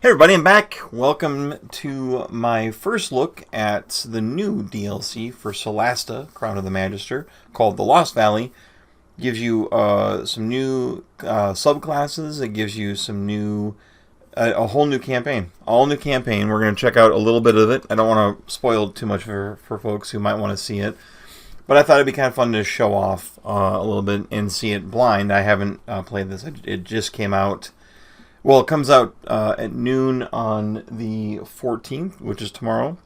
Hey everybody, I'm back. Welcome to my first look at the new DLC for Solasta, Crown of the Magister, called The Lost Valley. Gives you some new subclasses. It gives you some new, a whole new campaign. All new campaign. We're going to check out a little bit of it. I don't want to spoil too much for folks who might want to see it. But I thought it'd be kind of fun to show off a little bit and see it blind. I haven't played this. It just came out. Well, it comes out at noon on the 14th, which is tomorrow,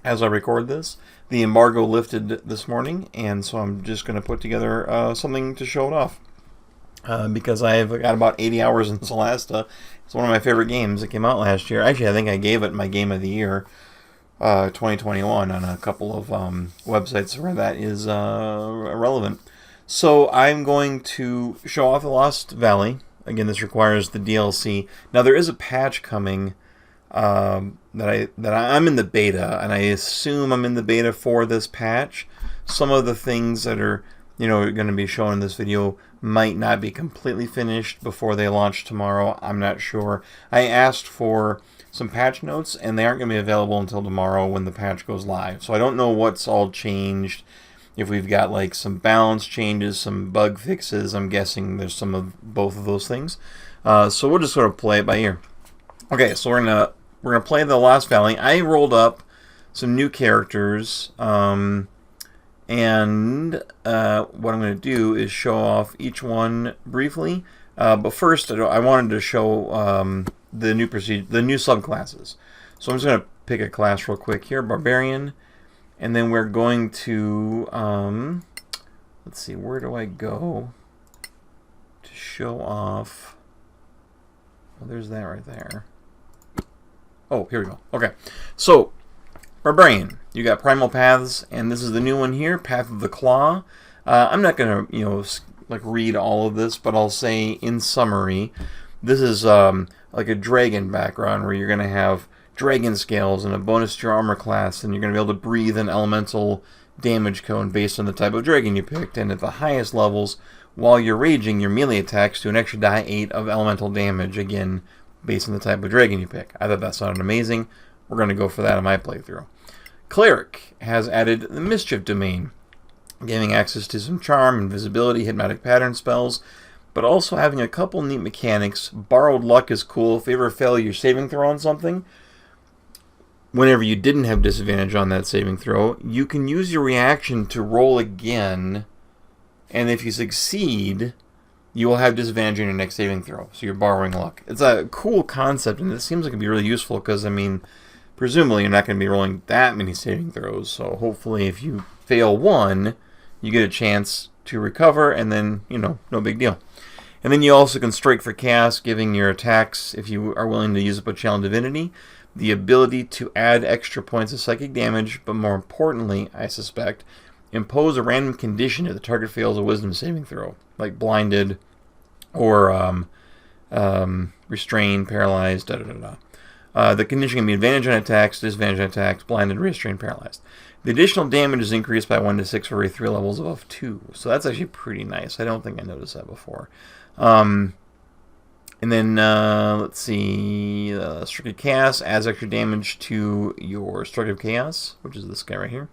as I record this. The embargo lifted this morning, and so I'm just going to put together something to show it off. Because I've got about 80 hours in Solasta. It's one of my favorite games. It came out last year. Actually, I think I gave it my Game of the Year, 2021, on a couple of websites where that is relevant. So I'm going to show off the Lost Valley. Again, this requires the DLC. Now, there is a patch coming that I'm in the beta, and I assume I'm in the beta for this patch. Some of the things that are, going to be shown in this video might not be completely finished before they launch tomorrow. I'm not sure. I asked for some patch notes, and they aren't going to be available until tomorrow when the patch goes live. So I don't know what's all changed. If we've got like some balance changes, some bug fixes, I'm guessing there's some of both of those things. So we'll just sort of play it by ear. Okay, so we're gonna play the Lost Valley. I rolled up some new characters, and what I'm gonna do is show off each one briefly. But first, I wanted to show the new subclasses. So I'm just gonna pick a class real quick here, Barbarian. And then we're going to, let's see, where do I go to show off? Oh, there's that right there. Oh, here we go. Okay, so Barbarian, you got Primal Paths, and this is the new one here, Path of the Claw. I'm not going to, like read all of this, but I'll say in summary, this is like a dragon background where you're going to have dragon scales and a bonus to your armor class, and you're going to be able to breathe an elemental damage cone based on the type of dragon you picked. And at the highest levels, while you're raging, your melee attacks do an extra die 8 of elemental damage, again based on the type of dragon you pick. I thought that sounded amazing. We're going to go for that in my playthrough. Cleric has added the Mischief Domain, giving access to some charm, invisibility, hypnotic pattern spells, but also having a couple neat mechanics. Borrowed luck is cool. If you ever fail your saving throw on something, whenever you didn't have disadvantage on that saving throw, you can use your reaction to roll again, and if you succeed, you will have disadvantage on your next saving throw, so you're borrowing luck. It's a cool concept, and it seems like it'd be really useful, because, presumably you're not going to be rolling that many saving throws, so hopefully if you fail one, you get a chance to recover, and then, no big deal. And then you also can strike for chaos, giving your attacks, if you are willing to use up a Channel Divinity, the ability to add extra points of psychic damage, but more importantly, I suspect, impose a random condition if the target fails a wisdom saving throw, like blinded or restrained, paralyzed, the condition can be advantage on attacks, disadvantage on attacks, blinded, restrained, paralyzed. The additional damage is increased by 1 to 6 for every 3 levels above 2, so that's actually pretty nice. I don't think I noticed that before. And then, let's see, Destructive Chaos adds extra damage to your Destructive Chaos, which is this guy right here.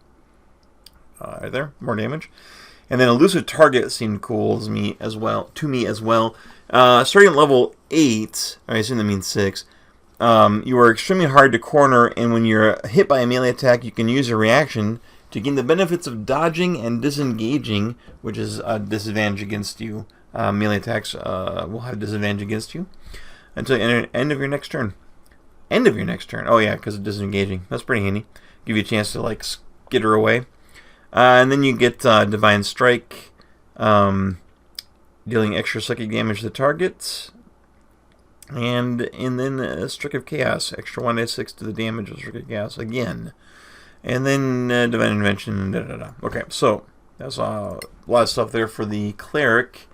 Right there, more damage. And then Elusive Target seemed cool to me as well. Starting at level 8, I assume that means 6, you are extremely hard to corner, and when you're hit by a melee attack, you can use your reaction to gain the benefits of dodging and disengaging, which is a disadvantage against you. Melee attacks will have disadvantage against you until the end of your next turn. End of your next turn. Oh yeah, because of disengaging. That's pretty handy. Give you a chance to like skitter away. And then you get Divine Strike, dealing extra psychic damage to the target. And then Destructive Chaos, extra 1 to 6 to the damage of Destructive Chaos again. And then Divine Intervention. Okay, so that's a lot of stuff there for the Cleric.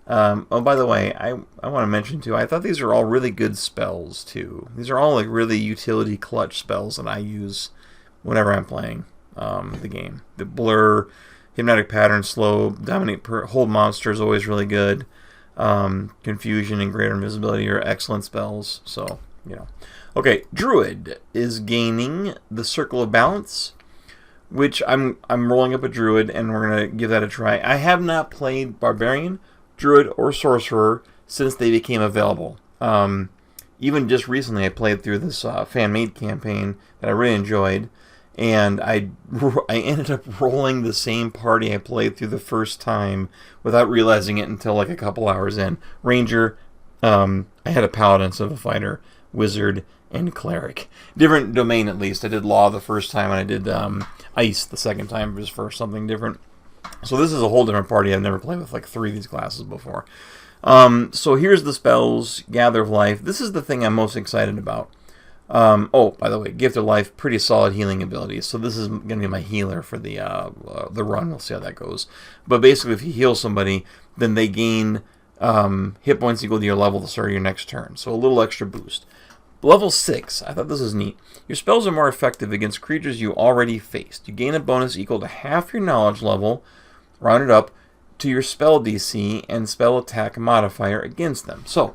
Oh, by the way, I want to mention, too, I thought these are all really good spells, too. These are all, like, really utility clutch spells that I use whenever I'm playing the game. The Blur, Hypnotic Pattern, Slow, Dominate, Hold Monster is always really good. Confusion and Greater Invisibility are excellent spells, so, Okay, Druid is gaining the Circle of Balance, which I'm rolling up a Druid, and we're going to give that a try. I have not played Barbarian, Druid, or Sorcerer since they became available. Even just recently, I played through this fan-made campaign that I really enjoyed, and I ended up rolling the same party I played through the first time without realizing it until like a couple hours in. Ranger, I had a Paladin, so a Fighter, Wizard, and Cleric. Different domain, at least. I did Law the first time, and I did Ice the second time, just for something different. So this is a whole different party. I've never played with like 3 of these classes before. So here's the spells. Gather of Life. This is the thing I'm most excited about. Oh, by the way, Gift of Life, pretty solid healing abilities. So this is going to be my healer for the run. We'll see how that goes. But basically, if you heal somebody, then they gain hit points equal to your level to start your next turn. So a little extra boost. Level 6. I thought this was neat. Your spells are more effective against creatures you already faced. You gain a bonus equal to half your knowledge level, rounded up, to your spell DC and spell attack modifier against them. So,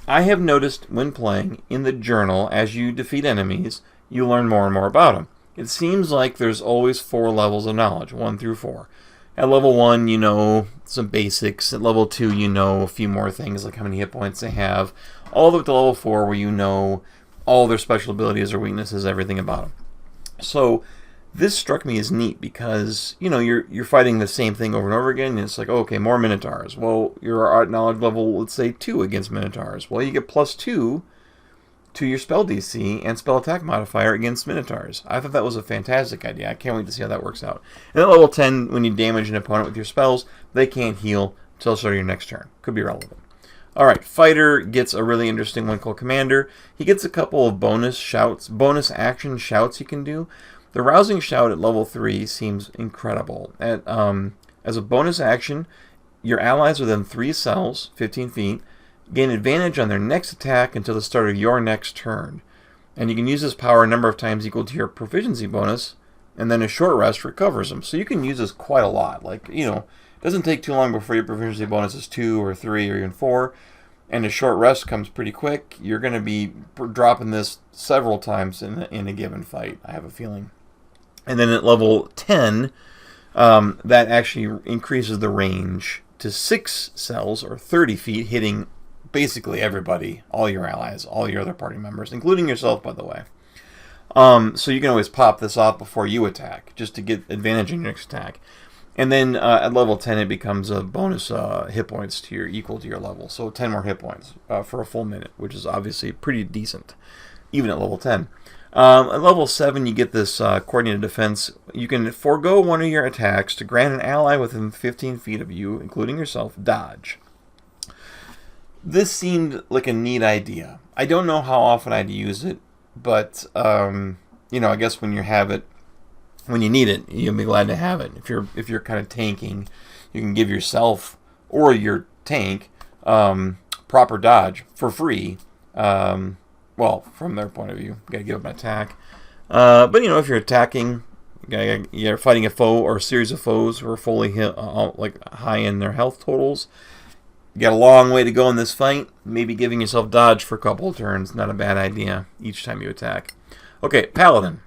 I have noticed when playing in the journal, as you defeat enemies, you learn more and more about them. It seems like there's always 4 levels of knowledge, 1 through 4. At level 1, you know some basics. At level 2, you know a few more things, like how many hit points they have. All the way up to level 4, where you know all their special abilities or weaknesses, everything about them. So, this struck me as neat because, you know, you're fighting the same thing over and over again, and it's like, oh, okay, more Minotaurs. Well, you're at knowledge level, let's say, 2 against Minotaurs. Well, you get +2 to your spell DC and spell attack modifier against Minotaurs. I thought that was a fantastic idea. I can't wait to see how that works out. And at level 10, when you damage an opponent with your spells, they can't heal until the start of your next turn. Could be relevant. Alright, Fighter gets a really interesting one called Commander. He gets a couple of bonus action shouts he can do. The Rousing Shout at level 3 seems incredible. As a bonus action, your allies within 3 cells, 15 feet, gain advantage on their next attack until the start of your next turn. And you can use this power a number of times equal to your proficiency bonus, and then a short rest recovers them. So you can use this quite a lot. Like, you know, it doesn't take too long before your proficiency bonus is 2 or 3 or even 4, and a short rest comes pretty quick. You're going to be dropping this several times in a given fight, I have a feeling. And then at level 10, that actually increases the range to 6 cells or 30 feet, hitting basically everybody, all your allies, all your other party members, including yourself, by the way. So you can always pop this off before you attack, just to get advantage in your next attack. And then at level 10, it becomes a bonus hit points to equal to your level. So 10 more hit points for a full minute, which is obviously pretty decent, even at level 10. At level 7, you get this coordinated defense. You can forego one of your attacks to grant an ally within 15 feet of you, including yourself, dodge. This seemed like a neat idea. I don't know how often I'd use it, but you know, I guess when you have it, when you need it, you'll be glad to have it. If you're kind of tanking, you can give yourself or your tank proper dodge for free. Well, from their point of view, you gotta give up an attack. But you know, if you're attacking, you're fighting a foe or a series of foes who are fully like high in their health totals. You got a long way to go in this fight. Maybe giving yourself dodge for a couple of turns, not a bad idea each time you attack. Okay, Paladin.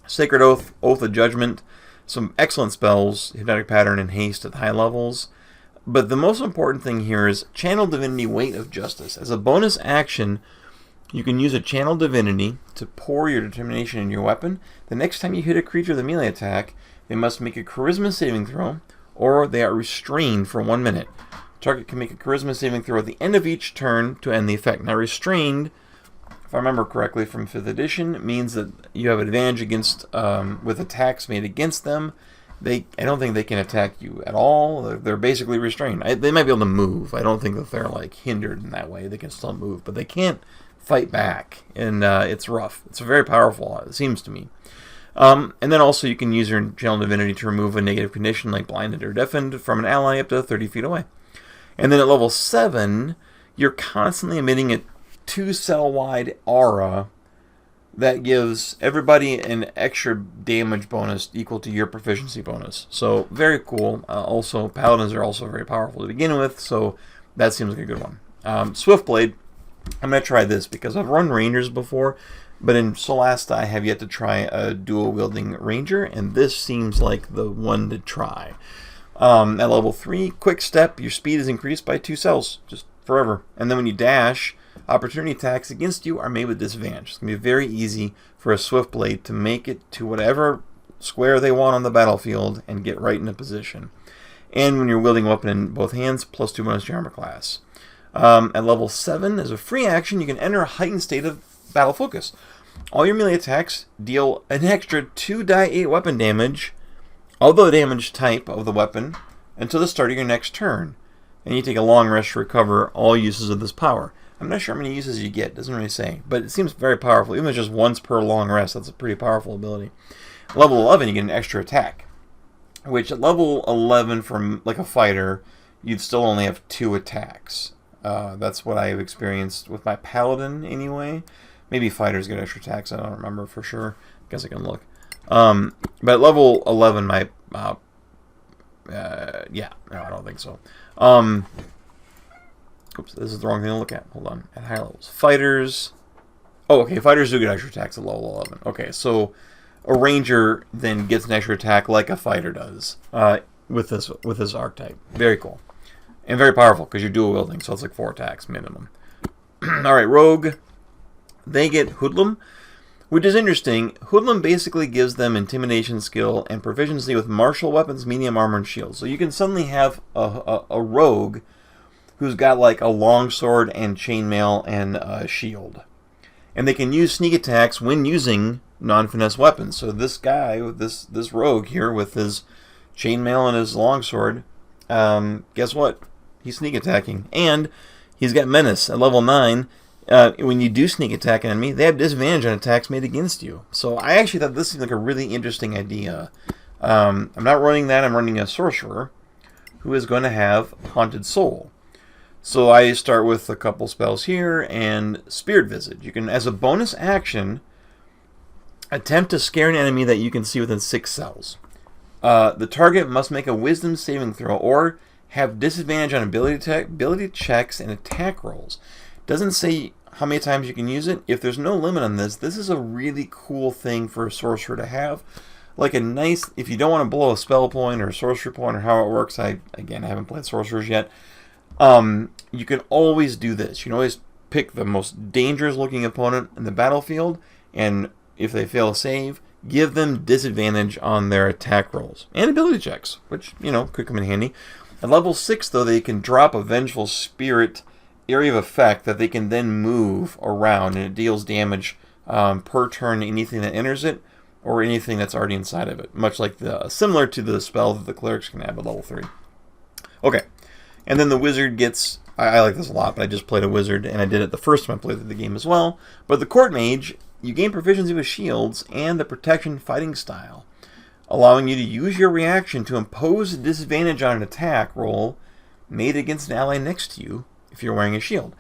Sacred Oath, Oath of Judgment. Some excellent spells, Hypnotic Pattern and Haste at high levels. But the most important thing here is Channel Divinity, Weight of Justice. As a bonus action, you can use a Channel Divinity to pour your determination in your weapon. The next time you hit a creature with a melee attack, they must make a Charisma saving throw, or they are restrained for 1 minute. Target can make a Charisma saving throw at the end of each turn to end the effect. Now, restrained, if I remember correctly from 5th edition, means that you have advantage against with attacks made against them. I don't think they can attack you at all. They're basically restrained. They might be able to move. I don't think that they're like hindered in that way. They can still move, but they can't fight back, and it's rough. It's very powerful, it seems to me. And then also you can use your Channel Divinity to remove a negative condition like blinded or deafened from an ally up to 30 feet away. And then at level 7, you're constantly emitting a 2-cell-wide aura that gives everybody an extra damage bonus equal to your proficiency bonus. So, very cool. Also, Paladins are also very powerful to begin with, so that seems like a good one. Swiftblade, I'm going to try this because I've run Rangers before, but in Solasta I have yet to try a dual-wielding Ranger, and this seems like the one to try. At level 3, quick step, your speed is increased by 2 cells, just forever. And then when you dash, opportunity attacks against you are made with disadvantage. It's going to be very easy for a Swiftblade to make it to whatever square they want on the battlefield and get right into position. And when you're wielding a weapon in both hands, plus 2 bonus to your armor class. At level 7, as a free action, you can enter a heightened state of battle focus. All your melee attacks deal an extra 2 die 8 weapon damage of the damage type of the weapon until the start of your next turn. And you take a long rest to recover all uses of this power. I'm not sure how many uses you get, it doesn't really say, but it seems very powerful. Even if it's just once per long rest, that's a pretty powerful ability. Level 11, you get an extra attack, which at level 11 from like a fighter, you'd still only have 2 attacks. That's what I've experienced with my paladin anyway. Maybe fighters get extra attacks, I don't remember for sure. Guess I can look. But at level 11, my yeah, no, I don't think so. Oops, this is the wrong thing to look at. Hold on. At high levels, fighters. Oh, okay, fighters do get extra attacks at level 11. Okay, so a ranger then gets an extra attack like a fighter does with this archetype. Very cool and very powerful because you're dual wielding, so it's like 4 attacks minimum. All right, rogue. They get hoodlum, which is interesting. Hoodlum basically gives them intimidation skill and proficiency with martial weapons, medium armor, and shields. So you can suddenly have a rogue who's got like a longsword and chainmail and a shield. And they can use sneak attacks when using non-finesse weapons. So this guy, with this rogue here with his chainmail and his longsword, guess what? He's sneak attacking. And he's got menace at level 9. When you do sneak attack an enemy, they have disadvantage on attacks made against you. So I actually thought this seemed like a really interesting idea. I'm not running that. I'm running a sorcerer who is going to have Haunted Soul. So I start with a couple spells here and Spirit Visage. You can, as a bonus action, attempt to scare an enemy that you can see within 6 cells. The target must make a Wisdom saving throw or have disadvantage on ability checks and attack rolls. Doesn't say how many times you can use it. If there's no limit on this, this is a really cool thing for a sorcerer to have. Like a nice, if you don't want to blow a spell point or a sorcery point or how it works, I haven't played sorcerers yet. You can always do this. You can always pick the most dangerous looking opponent in the battlefield, and if they fail a save, give them disadvantage on their attack rolls and ability checks, which, could come in handy. At level 6, though, they can drop a Vengeful Spirit area of effect that they can then move around, and it deals damage per turn to anything that enters it or anything that's already inside of it, much like similar to the spell that the clerics can have at level 3. Okay, and then the wizard gets, I like this a lot, but I just played a wizard, and I did it the first time I played the game as well. But the court mage, you gain proficiency with shields and the protection fighting style, allowing you to use your reaction to impose a disadvantage on an attack roll made against an ally next to you if you're wearing a shield.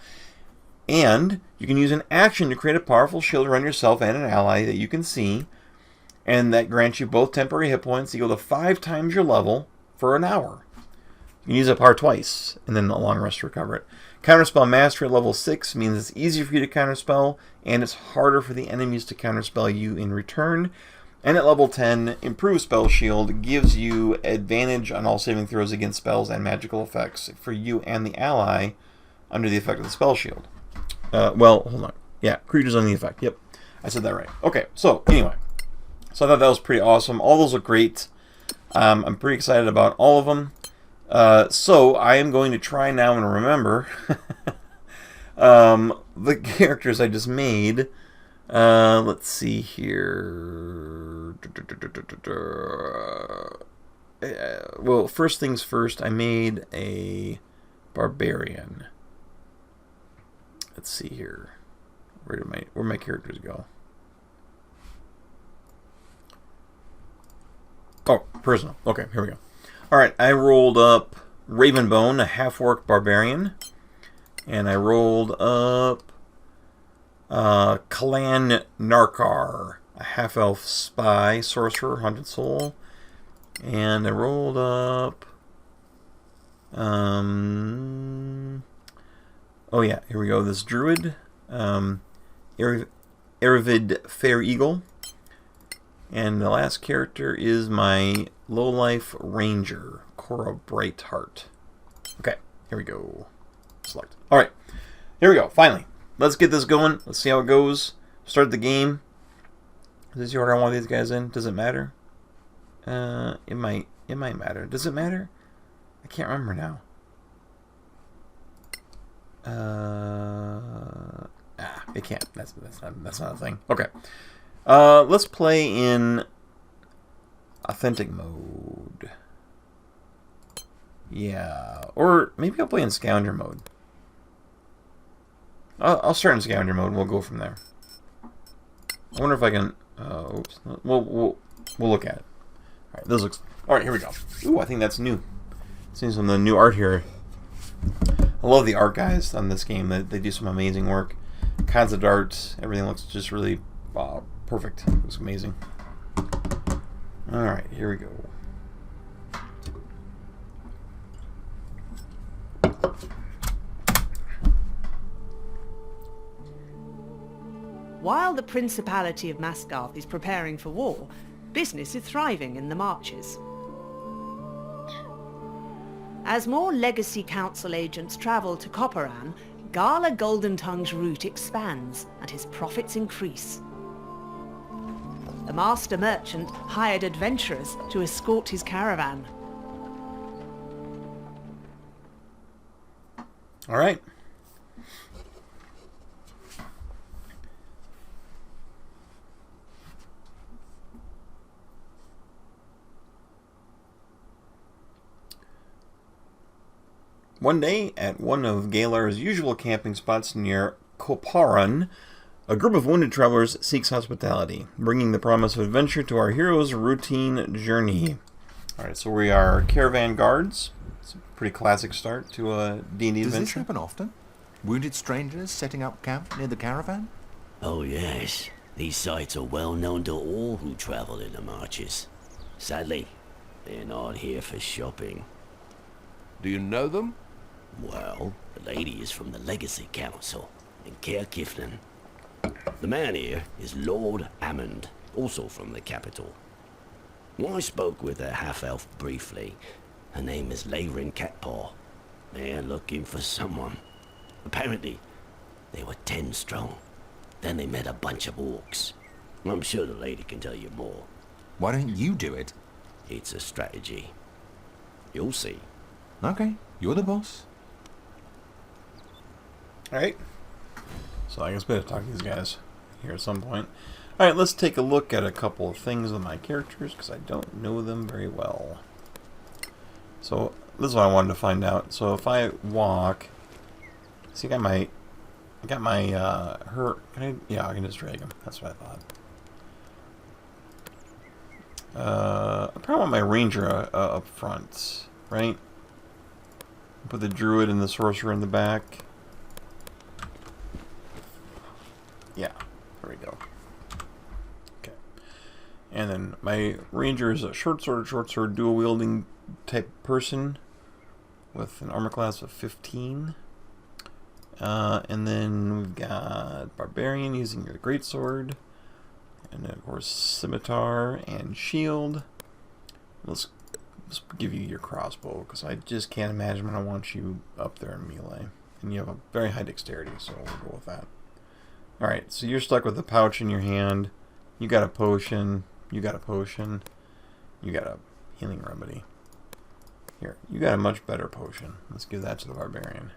And you can use an action to create a powerful shield around yourself and an ally that you can see, and that grants you both temporary hit points equal to 5 times your level for an hour. You can use that power twice, and then a long rest to recover it. Counterspell Mastery at level 6 means it's easier for you to counterspell, and it's harder for the enemies to counterspell you in return. And at level 10, Improved Spell Shield gives you advantage on all saving throws against spells and magical effects for you and the ally under the effect of the spell shield. Well, hold on. Yeah, creatures under the effect. Yep, I said that right. Okay, so anyway. So I thought that was pretty awesome. All those look great. I'm pretty excited about all of them. So I am going to try now and remember the characters I just made. Let's see here. Well, first things first, I made a barbarian. Let's see here. Where'd my characters go? Oh, personal. Okay, here we go. Alright, I rolled up Ravenbone, a half-orc barbarian. And I rolled up Clan Narkar, a half-elf spy, sorcerer, Haunted Soul. And I rolled up Oh yeah, here we go. This Druid, Aravid Fair Eagle. And the last character is my low-life Ranger, Cora Brightheart. Okay, here we go. Select. Alright, here we go, finally. Let's get this going. Let's see how it goes. Start the game. Is this the order I want these guys in? Does it matter? It might matter. Does it matter? I can't remember now. It can't. That's not a thing. Okay. Let's play in authentic mode. Yeah, or maybe I'll play in scavenger mode. I'll start in scavenger mode and we'll go from there. I wonder if I can. Oops. We'll look at it. All right. This looks. All right. Here we go. Ooh, I think that's new. Seeing some of the new art here. I love the art guys on this game. They do some amazing work. Concept art. Everything looks just really perfect. It looks amazing. All right. Here we go. While the Principality of Masgarth is preparing for war, business is thriving in the Marches. As more Legacy Council agents travel to Copperan, Gala Goldentongue's route expands and his profits increase. The Master Merchant hired adventurers to escort his caravan. All right. One day, at one of Galar's usual camping spots near Koparan, a group of wounded travelers seeks hospitality, bringing the promise of adventure to our hero's routine journey. Alright, so we are caravan guards. It's a pretty classic start to a D&D adventure. Does this happen often? Wounded strangers setting up camp near the caravan? Oh yes, these sights are well known to all who travel in the Marches. Sadly, they're not here for shopping. Do you know them? Well, the lady is from the Legacy Council in Caer Kiflin. The man here is Lord Ammond, also from the capital. I spoke with a half-elf briefly. Her name is Layrin Catpaw. They're looking for someone. Apparently, they were 10 strong. Then they met a bunch of orcs. I'm sure the lady can tell you more. Why don't you do it? It's a strategy. You'll see. Okay, you're the boss. Alright. So I guess we have to talk to these guys here at some point. Alright, let's take a look at a couple of things with my characters, because I don't know them very well. So, this is what I wanted to find out. So if I walk... See, I got my, her... Yeah, I can just drag him. That's what I thought. I probably want my ranger up front, right? Put the druid and the sorcerer in the back. Yeah, there we go. Okay. And then my ranger is a short sword, dual wielding type person with an armor class of 15. And then we've got barbarian using your greatsword. And then of course scimitar and shield. Let's give you your crossbow, because I just can't imagine when I want you up there in melee. And you have a very high dexterity, so we'll go with that. Alright, so you're stuck with a pouch in your hand. You got a potion. You got a potion. You got a healing remedy. Here, you got a much better potion. Let's give that to the barbarian.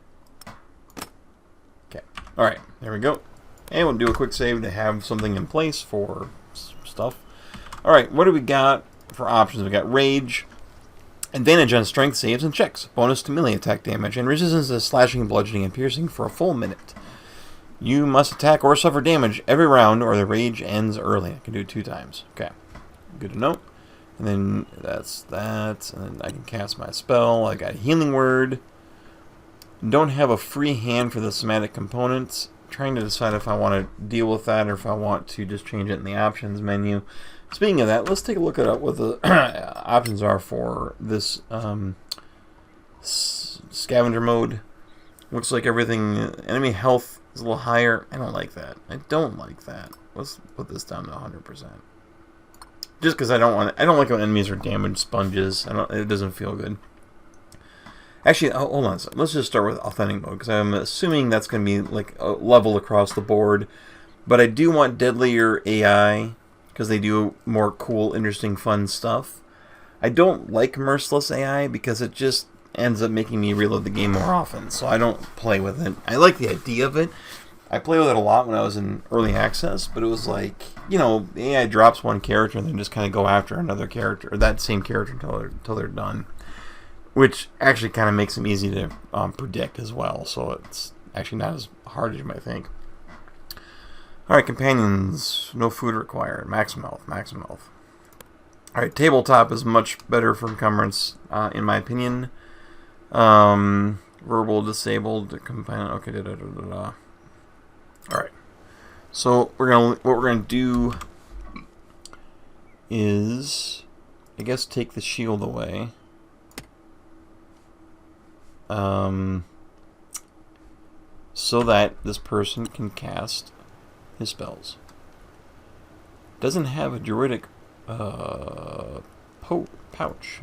Okay. Alright, there we go. And we'll do a quick save to have something in place for stuff. Alright, what do we got for options? We got rage, advantage on strength saves and checks, bonus to melee attack damage, and resistance to slashing, bludgeoning, and piercing for a full minute. You must attack or suffer damage every round or the rage ends early. I can do it 2 times. Okay. Good to know. And then that's that. And then I can cast my spell. I got a healing word. Don't have a free hand for the somatic components. Trying to decide if I want to deal with that or if I want to just change it in the options menu. Speaking of that, let's take a look at what the options are for this scavenger mode. Looks like everything... Enemy health is a little higher. I don't like that. I don't like that. Let's put this down to 100%. Just because I don't want... I don't like when enemies are damaged sponges. It doesn't feel good. Actually, hold on a second. Let's just start with authentic mode, because I'm assuming that's going to be like a level across the board. But I do want deadlier AI, because they do more cool, interesting, fun stuff. I don't like merciless AI, because it just ends up making me reload the game more often, so I don't play with it. I like the idea of it. I played with it a lot when I was in early access, but it was like, you know, the AI drops one character and then just kind of go after another character, or that same character until they're done. Which actually kind of makes them easy to predict as well, so it's actually not as hard as you might think. Alright, companions. No food required. Maximum health. Maximum health. Alright, tabletop is much better for encumbrance, in my opinion. Verbal disabled. Companion. Okay, Alright. So, what we're gonna do is, I guess, take the shield away. So that this person can cast his spells. Doesn't have a druidic pouch.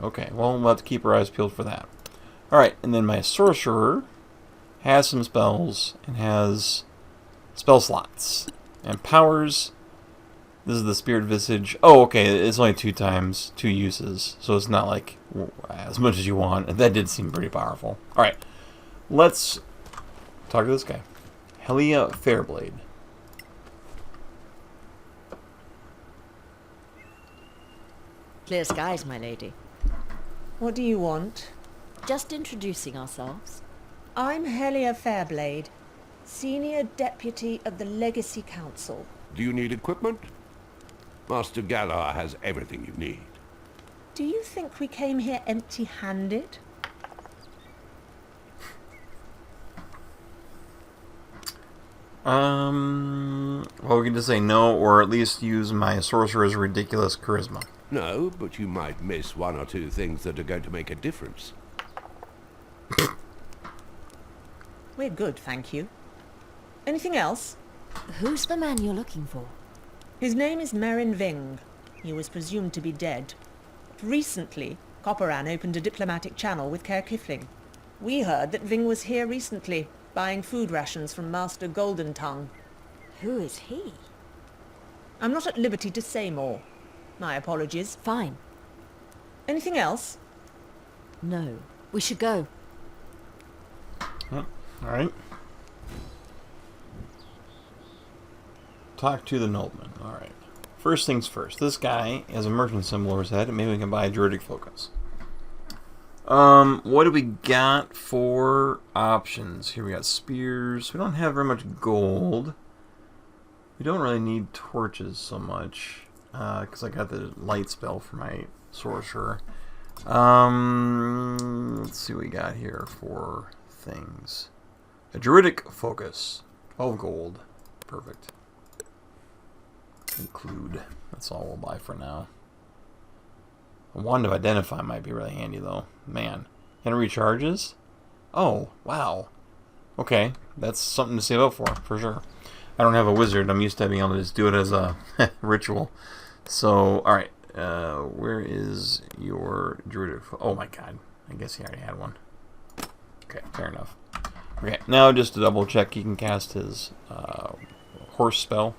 Okay, well, we'll have to keep our eyes peeled for that. Alright, and then my sorcerer has some spells and has spell slots and powers. This is the Spirit Visage. Oh, okay, it's only 2 uses, so it's not like as much as you want. That did seem pretty powerful. Alright, let's talk to this guy. Helia Fairblade. Clear skies, my lady. What do you want? Just introducing ourselves. I'm Helia Fairblade, Senior Deputy of the Legacy Council. Do you need equipment? Master Galar has everything you need. Do you think we came here empty-handed? Well, we can just say no, or at least use my sorcerer's ridiculous charisma. No, but you might miss 1 or 2 things that are going to make a difference. We're good, thank you. Anything else? Who's the man you're looking for? His name is Merrin Ving. He was presumed to be dead. But recently, Copperan opened a diplomatic channel with Caer Kifling. We heard that Ving was here recently, buying food rations from Master Golden Tongue. Who is he? I'm not at liberty to say more. My apologies. Fine. Anything else? No. We should go. Alright. Talk to the nobleman. Alright. First things first. This guy has a merchant symbol over his head, and maybe we can buy a druidic focus. What do we got for options? Here we got spears. We don't have very much gold. We don't really need torches so much, because I got the light spell for my sorcerer. Let's see what we got here for things. A druidic focus. 12 gold. Perfect. Include. That's all we'll buy for now. A wand of identify might be really handy though. Man. And it recharges? Oh, wow. Okay. That's something to save up for sure. I don't have a wizard. I'm used to being able to just do it as a ritual. So, alright. Where is your druidic? Oh my god. I guess he already had one. Okay, fair enough. Okay, now just to double check, he can cast his horse spell.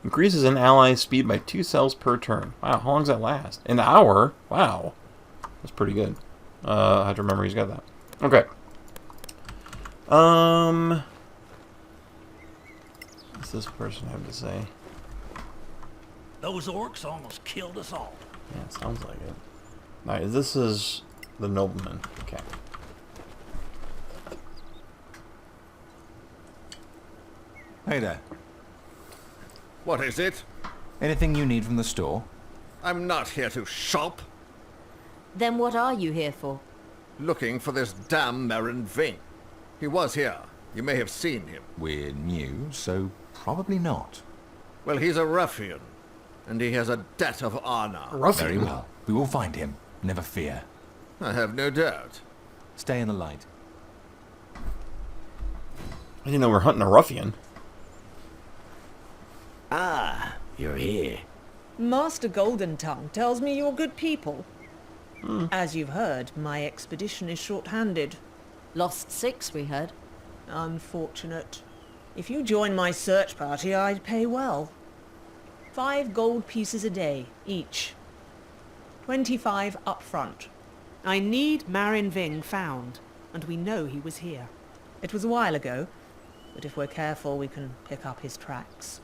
Increases an ally's speed by 2 cells per turn. Wow, how long does that last? An hour? Wow. That's pretty good. I have to remember he's got that. Okay. What's this person have to say? Those orcs almost killed us all. Yeah, it sounds like it. Alright, this is the nobleman. Okay. Hey there. What is it? Anything you need from the store? I'm not here to shop. Then what are you here for? Looking for this damn Merrin Ving. He was here. You may have seen him. We're new, so probably not. Well, he's a ruffian, and he has a debt of honor. Very well. We will find him. Never fear. I have no doubt. Stay in the light. didn't know we were hunting a ruffian. Ah, you're here. Master Golden Tongue tells me you're good people. As you've heard, my expedition is short-handed. Lost 6, we heard. Unfortunate. If you join my search party, I'd pay well. 5 gold pieces a day, each. 25 up front. I need Marin Ving found, and we know he was here. It was a while ago, but if we're careful, we can pick up his tracks.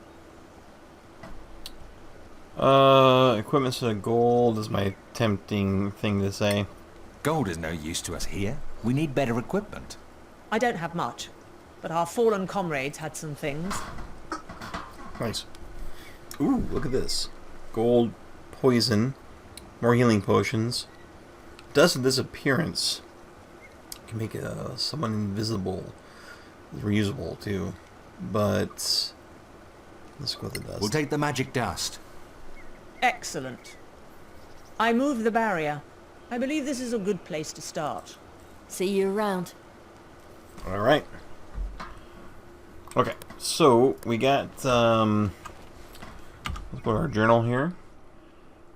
Equipment's to gold is my tempting thing to say. Gold is no use to us here. We need better equipment. I don't have much, but our fallen comrades had some things. Nice. Ooh, look at this. Gold, poison, more healing potions. Dust of disappearance. Can make someone invisible. Reusable too. But let's go with the dust. We'll take the magic dust. Excellent. I moved the barrier. I believe this is a good place to start. See you around. Alright. Okay, so we got let's go to our journal here.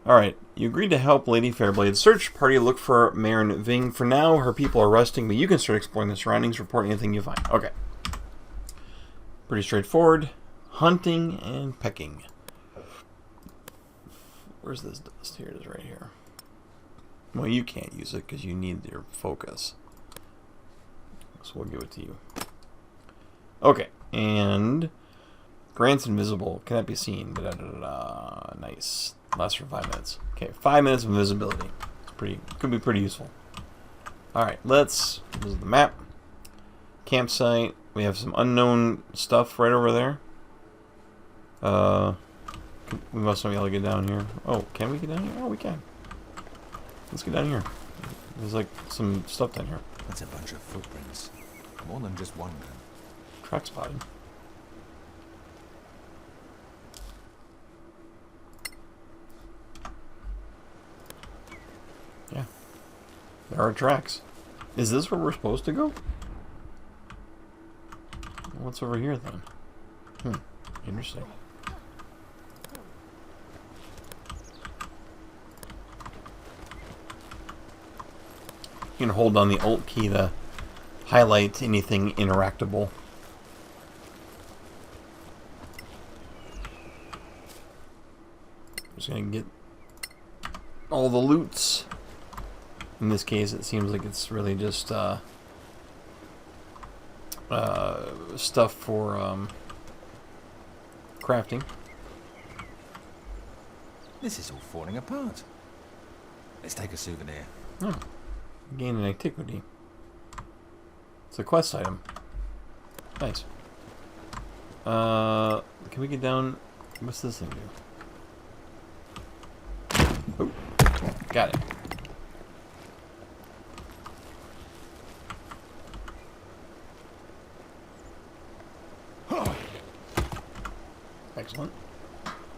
Alright, you agreed to help Lady Fairblade's search party look for Marin Ving. For now, her people are resting, but you can start exploring the surroundings, report anything you find. Okay. Pretty straightforward. Hunting and pecking. Where's this dust? Here it is right here. Well, you can't use it because you need your focus. So we'll give it to you. Okay, and grants invisible. Cannot be seen. Nice. Lasts for 5 minutes. Okay, 5 minutes of invisibility. It's pretty. Could be pretty useful. All right, let's visit the map. Campsite. We have some unknown stuff right over there. We must not be able to get down here. Oh, can we get down here? Oh, we can. Let's get down here. There's like some stuff down here. That's a bunch of footprints. More than just one gun. Track spotted. Yeah. There are tracks. Is this where we're supposed to go? What's over here then? Interesting. You can hold down the Alt key to highlight anything interactable. Just gonna get all the loots. In this case, it seems like it's really just stuff for crafting. This is all falling apart. Let's take a souvenir. Oh, gain an antiquity. It's a quest item. Nice. Can we get down? What's this thing do? Oh, got it. Excellent.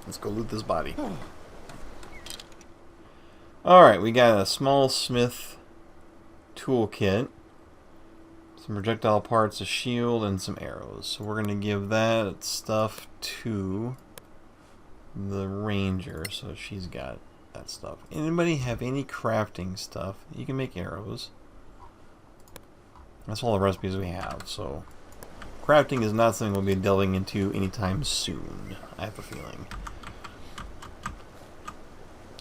Let's go loot this body. Alright, we got a small smith toolkit, some projectile parts, a shield, and some arrows. So we're going to give that stuff to the ranger, so she's got that stuff. Anybody have any crafting stuff? You can make arrows. That's all the recipes we have, so crafting is not something we'll be delving into anytime soon, I have a feeling.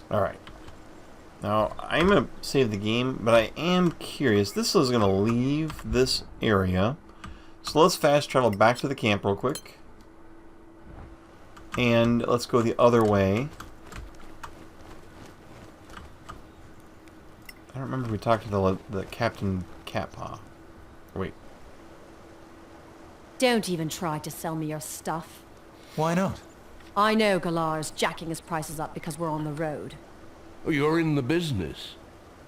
Alright. Now, I'm going to save the game, but I am curious. This is going to leave this area. So let's fast travel back to the camp real quick. And let's go the other way. I don't remember if we talked to the Captain Catpaw. Wait. Don't even try to sell me your stuff. Why not? I know Galar's jacking his prices up because we're on the road. Oh, you're in the business.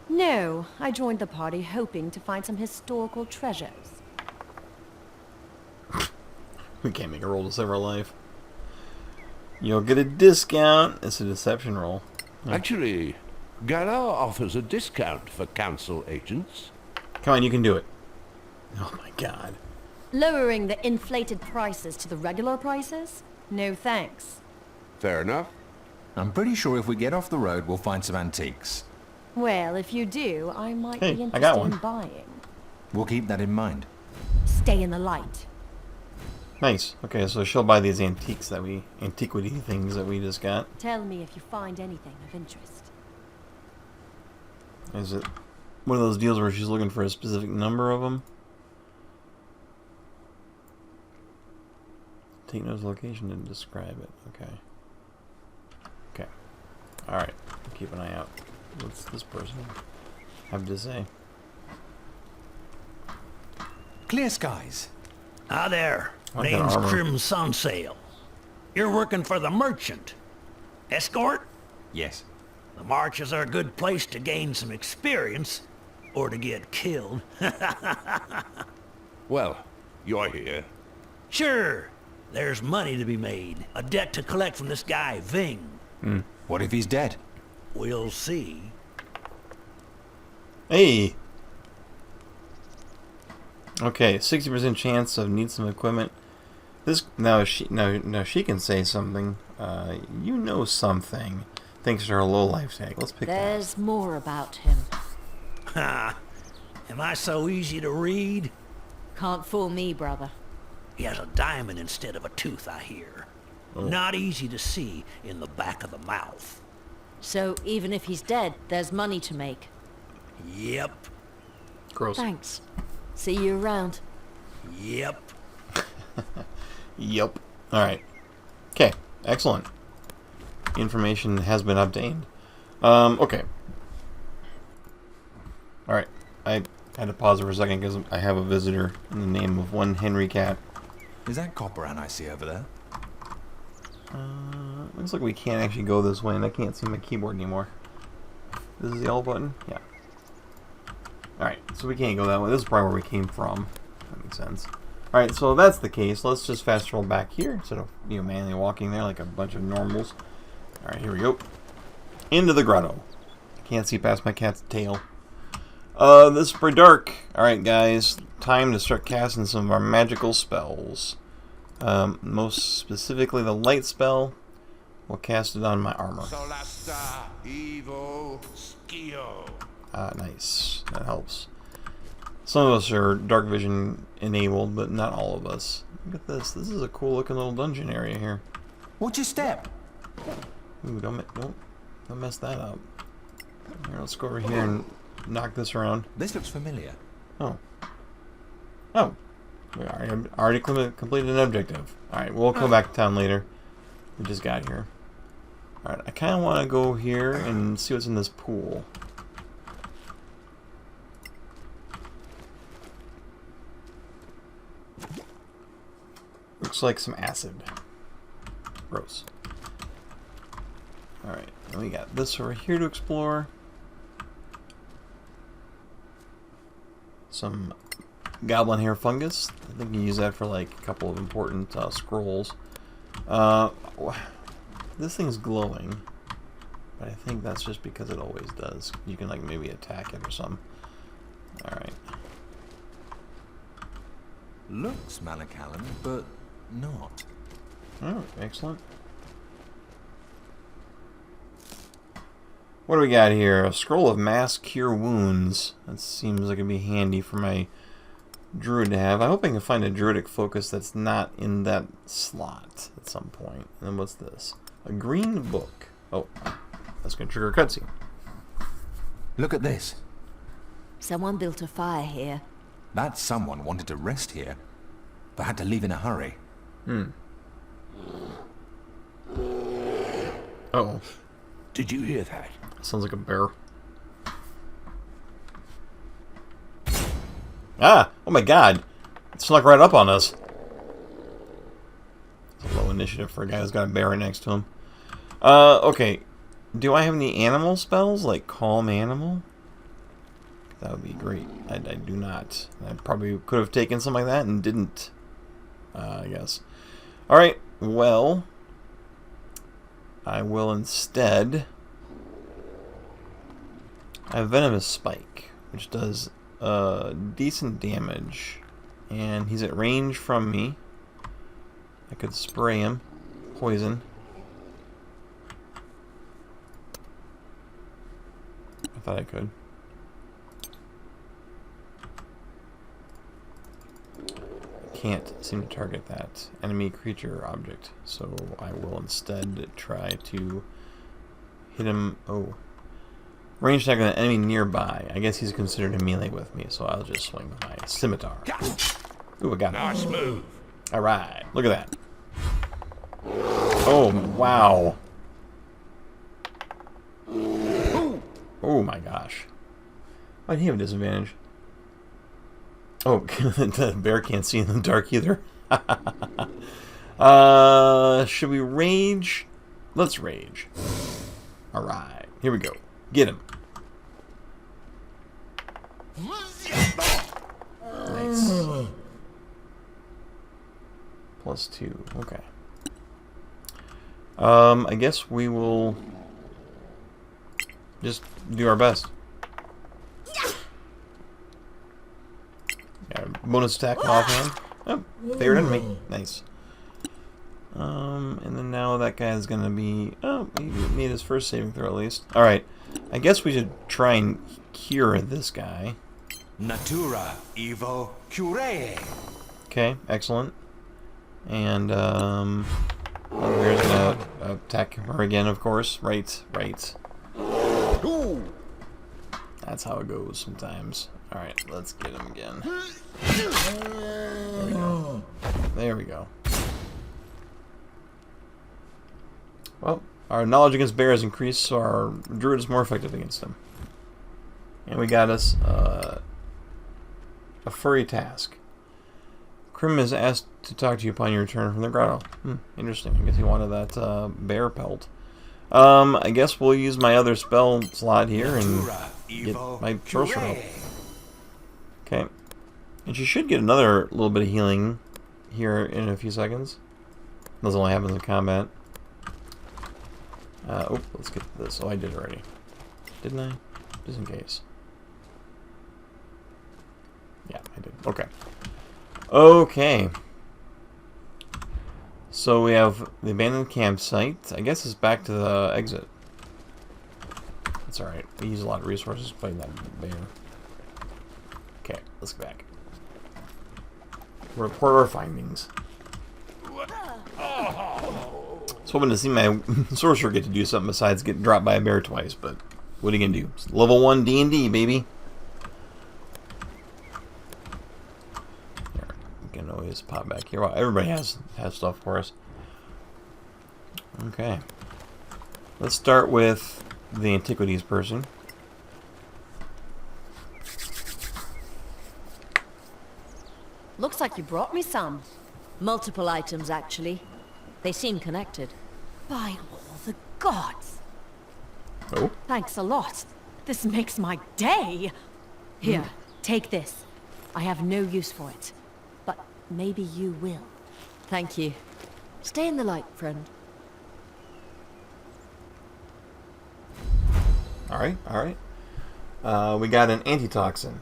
No, I joined the party hoping to find some historical treasures. We can't make a roll to save our life. You'll get a discount. It's a deception roll. Yeah. Actually, Galar offers a discount for council agents. Come on, you can do it. Oh my god. Lowering the inflated prices to the regular prices? No thanks. Fair enough. I'm pretty sure if we get off the road, we'll find some antiques. Well, if you do, I might Hey, be I got interested in one. buying. We'll keep that in mind. Stay in the light. Nice. Okay, so she'll buy these antiquity things that we just got. Tell me if you find anything of interest. Is it one of those deals where she's looking for a specific number of them? Take note of the location and describe it. Okay. Okay. Alright. Keep an eye out. What's this person have to say? Clear skies. Hi there. I like that Name's armor. Crimson Sail. You're working for the merchant. Escort? Yes. The marches are a good place to gain some experience, or to get killed. Well, you're here. Sure, there's money to be made. A debt to collect from this guy, Ving. What if he's dead? We'll see. Hey! Okay, 60% chance of need some equipment. This now she can say something. You know something. Thanks to her low life tag. Let's pick that. There's more about him. Ha! Am I so easy to read? Can't fool me, brother. He has a diamond instead of a tooth, I hear. Not easy to see in the back of the mouth. So even if he's dead, there's money to make. Yep, Gross. Thanks. See you around. yep. Yep. Alright. Okay. Excellent. Information has been obtained. Okay. Alright. I had to pause it for a second because I have a visitor in the name of one Henry Cat. Is that Copperan I see over there? Looks like we can't actually go this way, and I can't see my keyboard anymore. This is the L button? Yeah. Alright, so we can't go that way. This is probably where we came from. That makes sense. Alright, so if that's the case, let's just fast travel back here instead of, manually walking there like a bunch of normals. Alright, here we go. Into the grotto. I can't see past my cat's tail. This is pretty dark. Alright, guys. Time to start casting some of our magical spells. Most specifically, the light spell. We'll cast it on my armor. Solasta, Evo, Skio. Nice. That helps. Some of us are dark vision enabled, but not all of us. Look at this. This is a cool looking little dungeon area here. Watch your step. Ooh, don't mess that up. Here, let's go over here and knock this around. This looks familiar. Oh. Oh. We already completed an objective. Alright, we'll come back to town later. We just got here. Alright, I kind of want to go here and see what's in this pool. Looks like some acid. Gross. Alright, and we got this over here to explore. Some goblin hair fungus. I think you use that for like a couple of important scrolls. This thing's glowing, but I think that's just because it always does. You can like maybe attack it or something. Alright. Looks Malakalan, but not. Oh, excellent. What do we got here? A scroll of mass cure wounds. That seems like it'd be handy for my druid to have. I hope I can find a druidic focus that's not in that slot at some point. And then what's this? A green book. Oh, that's going to trigger a cutscene. Look at this. Someone built a fire here. That someone wanted to rest here, but had to leave in a hurry. Uh-oh. Did you hear that? Sounds like a bear. Ah! Oh my god! It snuck right up on us. It's a low initiative for a guy who's got a bear right next to him. Okay. Do I have any animal spells? Like Calm Animal? That would be great. I do not. I probably could have taken something like that and didn't. I guess. Alright. Well, I will instead... I have Venomous Spike, which does decent damage And he's at range from me. I could spray him. Poison. I thought I could. Can't seem to target that enemy creature or object, so I will instead try to hit him. Oh, range attack on an enemy nearby. I guess he's considered a melee with me, so I'll just swing with my scimitar. Ooh, I got it. Nice move. All right, look at that. Oh wow. Oh my gosh. Why did he have a disadvantage? Oh, the bear can't see in the dark either. Should we rage? Let's rage. Alright, here we go. Get him. Nice. +2, okay. I guess we will just do our best. Yeah, bonus attack offhand. Oh, favorite enemy. Nice. And then now that guy's gonna be... Oh, he made his first saving throw at least. Alright. I guess we should try and cure this guy. Natura evo curae. Okay, excellent. And, we're gonna attack her again, of course. Right. That's how it goes sometimes. Alright, let's get him again. There we go. There we go. Well, our knowledge against bears increased, so our druid is more effective against them. And we got us a furry task. Krim is asked to talk to you upon your return from the grotto. Interesting. I guess he wanted that bear pelt. I guess we'll use my other spell slot here and get my sorcerer help. Okay. And she should get another little bit of healing here in a few seconds. Doesn't only happen in combat. Oh, let's get this. Oh, I did already. Didn't I? Just in case. Yeah, I did. Okay. Okay. So we have the abandoned campsite. I guess it's back to the exit. That's alright. We use a lot of resources playing that bear. Okay, let's go back. Report our findings. I was hoping to see my sorcerer get to do something besides get dropped by a bear twice, but what are you gonna do? It's level 1 D&D, baby. Here, we can always pop back here. Wow, everybody has stuff for us. Okay. Let's start with the antiquities person. Looks like you brought me some. Multiple items, actually. They seem connected. By all the gods. Oh. Thanks a lot. This makes my day. Here, take this. I have no use for it. But maybe you will. Thank you. Stay in the light, friend. Alright, alright. We got an antitoxin,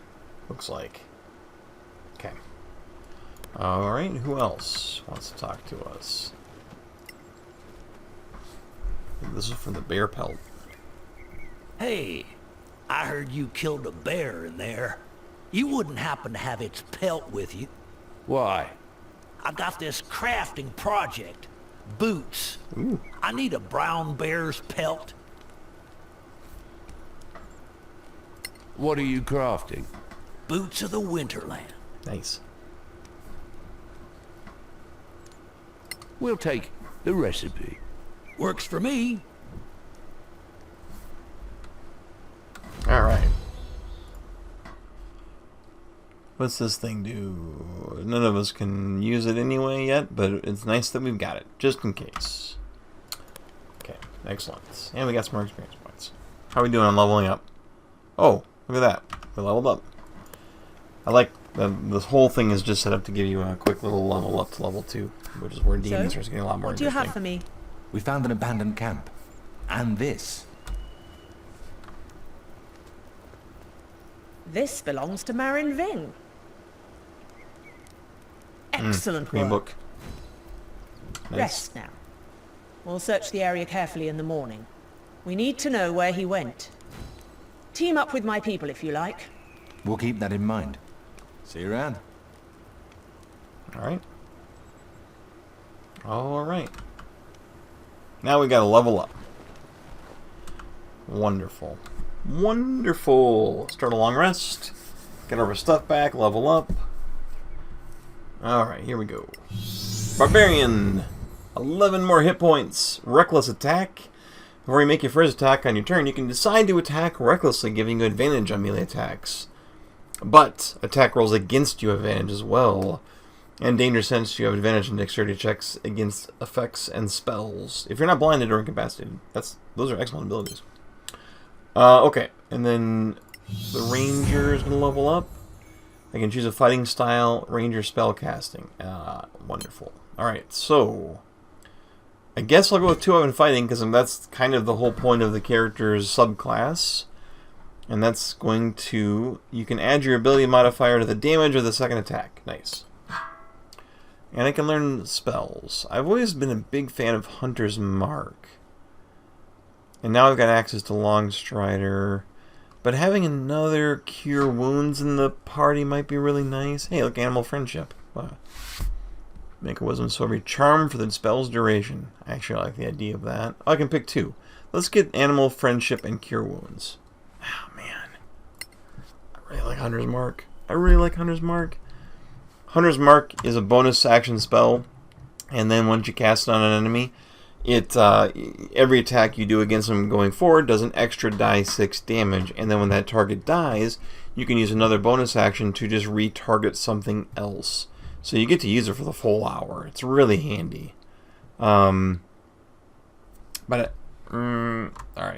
looks like. Okay. Alright, who else wants to talk to us? This is from the bear pelt. Hey, I heard you killed a bear in there. You wouldn't happen to have its pelt with you? Why? I got this crafting project. Boots. Ooh. I need a brown bear's pelt. What are you crafting? Boots of the Winterland. Nice. We'll take the recipe. Works for me. Alright. What's this thing do? None of us can use it anyway yet, but it's nice that we've got it, just in case. Okay, excellent. And we got some more experience points. How are we doing on leveling up? Oh, look at that. We leveled up. I like that this whole thing is just set up to give you a quick little level up to level 2, which is where D&D starts getting a lot more What do you interesting. have for me? We found an abandoned camp. And this. This belongs to Marin Ving. Excellent Green work. book. Nice. Rest now. We'll search the area carefully in the morning. We need to know where he went. Team up with my people if you like. We'll keep that in mind. See you around. Alright. Alright. Now we gotta level up. Wonderful. Wonderful. Start a long rest. Get our stuff back. Level up. Alright, here we go. Barbarian. 11 more hit points. Reckless attack. Before you make your first attack on your turn, you can decide to attack recklessly, giving you advantage on melee attacks. But attack rolls against you have advantage as well. And danger sense, you have advantage on dexterity checks against effects and spells. If you're not blinded or incapacitated. Those are excellent abilities. Okay, and then the ranger is going to level up. I can choose a fighting style, ranger spell casting. Wonderful. Alright, so I guess I'll go with 2 in fighting, because that's kind of the whole point of the character's subclass. And that's going to... You can add your ability modifier to the damage of the second attack. Nice. And I can learn spells. I've always been a big fan of Hunter's Mark. And now I've got access to Longstrider. But having another Cure Wounds in the party might be really nice. Hey, look, Animal Friendship. Wow. Make a Wisdom Saving Charm for the spell's duration. I actually like the idea of that. Oh, I can pick 2. Let's get Animal Friendship and Cure Wounds. Oh, man. I really like Hunter's Mark. I really like Hunter's Mark. Hunter's Mark is a bonus action spell. And then once you cast it on an enemy, every attack you do against them going forward does an extra die 6 damage. And then when that target dies, you can use another bonus action to just retarget something else. So you get to use it for the full hour. It's really handy. Alright,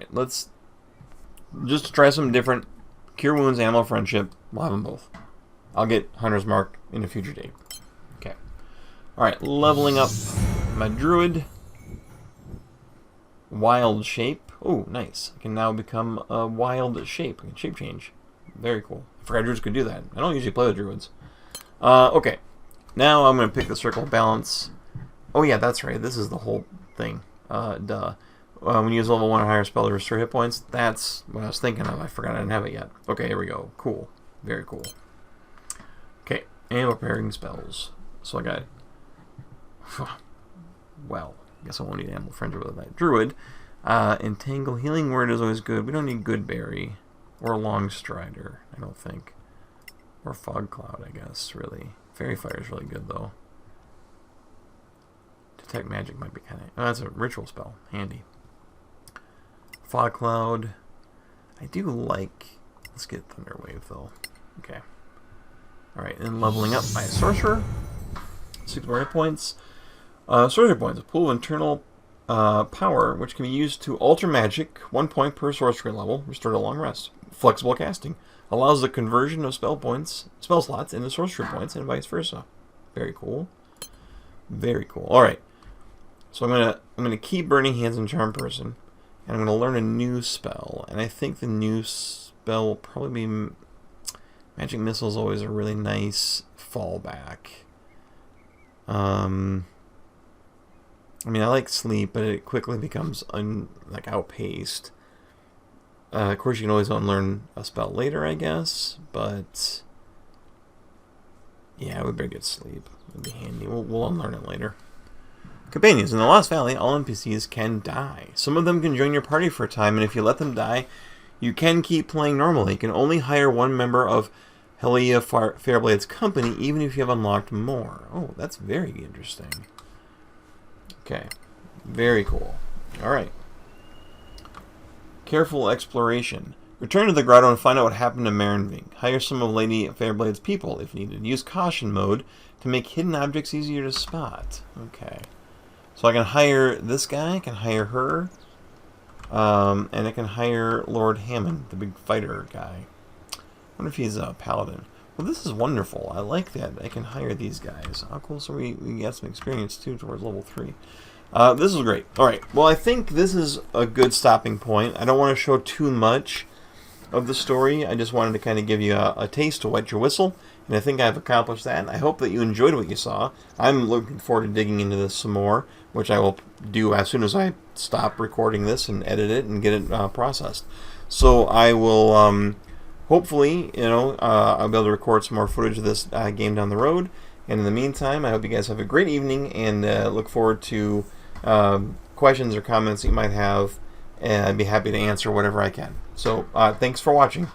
let's just try something different. Cure Wounds, Animal Friendship. We'll have them both. I'll get Hunter's Mark in a future date. Okay. Alright, leveling up my Druid. Wild Shape. Oh, nice. I can now become a Wild Shape. I can shape change. Very cool. I forgot Druids could do that. I don't usually play with Druids. Okay. Now I'm going to pick the Circle of Balance. Oh yeah, that's right. This is the whole thing. Duh. When you use level 1 or higher spell to restore hit points, that's what I was thinking of. I forgot I didn't have it yet. Okay, here we go. Cool. Very cool. Okay, and preparing spells. So I got... Well, I guess I won't need Animal Friendship with that. Druid. Entangle. Healing Word is always good. We don't need Goodberry. Or Longstrider, I don't think. Or Fog Cloud, I guess, really. Fairy Fire is really good, though. Detect Magic might be kind of... Oh, that's a ritual spell. Handy. Fog Cloud. I do like... Let's get Thunderwave, though. Okay. Alright, and leveling up my Sorcerer. 6 more hit points. Sorcerer points. A pool of internal power, which can be used to alter magic. 1 point per sorcery level. Restored a long rest. Flexible casting. Allows the conversion of spell slots into sorcery points, and vice versa. Very cool. Very cool. Alright. So I'm gonna keep Burning Hands and Charm Person, and I'm gonna learn a new spell. And I think the new spell will probably be Magic Missile is always a really nice fallback. I mean, I like Sleep, but it quickly becomes outpaced. Of course, you can always unlearn a spell later, I guess, but yeah, we better get Sleep. It'd be handy. We'll unlearn it later. Companions. In the Lost Valley, all NPCs can die. Some of them can join your party for a time, and if you let them die, you can keep playing normally. You can only hire one member of Helia Fairblade's company, even if you have unlocked more. Oh, that's very interesting. Okay. Very cool. Alright. Careful exploration. Return to the grotto and find out what happened to Marinving. Hire some of Lady Fairblade's people if needed. Use caution mode to make hidden objects easier to spot. Okay. So I can hire this guy, I can hire her, and I can hire Lord Hammond, the big fighter guy. I wonder if he's a paladin. Well, this is wonderful. I like that. I can hire these guys. Oh, cool. So we get some experience, too, towards level 3. This is great. Alright, well, I think this is a good stopping point. I don't want to show too much, of the story. I just wanted to kind of give you a taste to wet your whistle, and I think I've accomplished that. I hope that you enjoyed what you saw. I'm looking forward to digging into this some more, which I will do as soon as I stop recording this and edit it and get it processed. So I will hopefully, I'll be able to record some more footage of this game down the road. And in the meantime, I hope you guys have a great evening, and look forward to questions or comments that you might have, and I'd be happy to answer whatever I can. So thanks for watching.